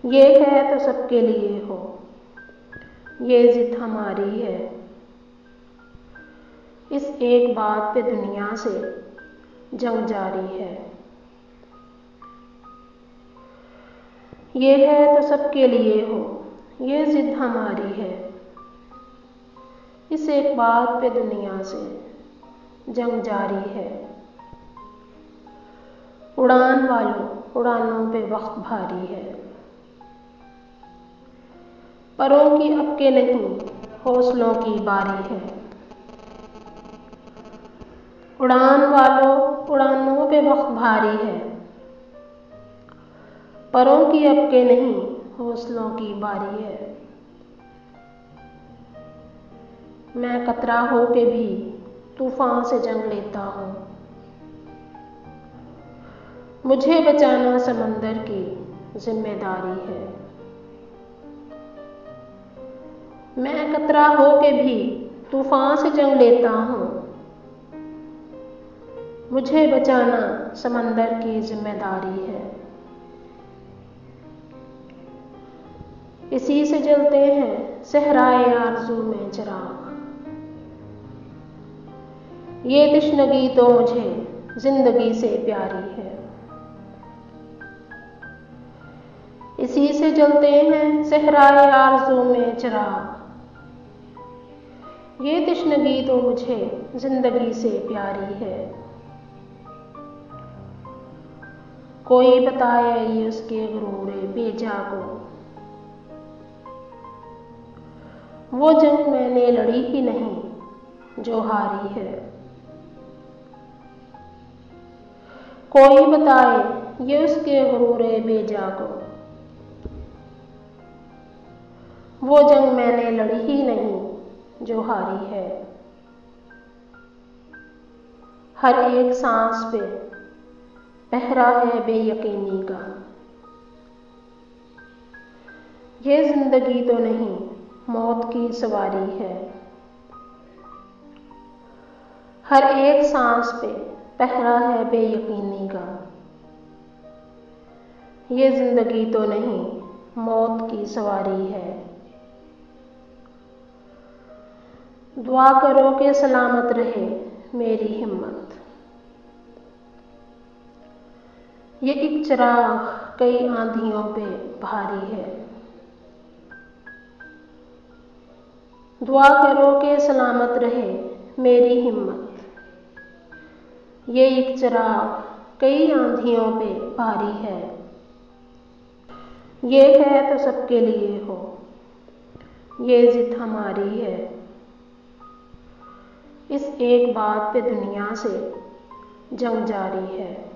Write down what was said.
ये है तो सबके लिए हो, ये जिद हमारी है। इस एक बात पे दुनिया से जंग जारी है। ये है तो सबके लिए हो, ये जिद हमारी है। इस एक बात पे दुनिया से जंग जारी है। उड़ान वालों, उड़ानों पे वक्त भारी है। परों की अब के नहीं, हौसलों की बारी है। उड़ान वालों, उड़ानों पे वक्त भारी है। परों की अब के नहीं, हौसलों की बारी है। मैं कतरा हो के भी तूफान से जंग लेता हूँ। मुझे बचाना समंदर की जिम्मेदारी है। मैं कतरा हो के भी तूफान से जंग लेता हूँ। मुझे बचाना समंदर की जिम्मेदारी है। इसी से जलते हैं सहराए आरज़ू में चिराग। ये तश्नगी तो मुझे जिंदगी से प्यारी है। इसी से जलते हैं सहराए आरज़ू में चिराग। ये तश्नगी तो मुझे जिंदगी से प्यारी है। कोई बताए ये उसके गुरूरे बेजा को, वो जंग मैंने लड़ी ही नहीं जो हारी है। कोई बताए ये उसके गुरूरे बेजा को, वो जंग मैंने लड़ी ही नहीं जो हारी है। हर एक सांस पे पहरा है बेयकीनी का। ये जिंदगी तो नहीं, मौत की सवारी है। हर एक सांस पे पहरा है बेयकीनी का। ये जिंदगी तो नहीं, मौत की सवारी है। दुआ करो कि सलामत रहे मेरी हिम्मत। ये एक चिराग कई आंधियों पे भारी है। दुआ करो कि सलामत रहे मेरी हिम्मत। ये एक चिराग कई आंधियों पे भारी है। ये है तो सबके लिए हो, ये जिद हमारी है। इस एक बात पे दुनिया से जंग जारी है।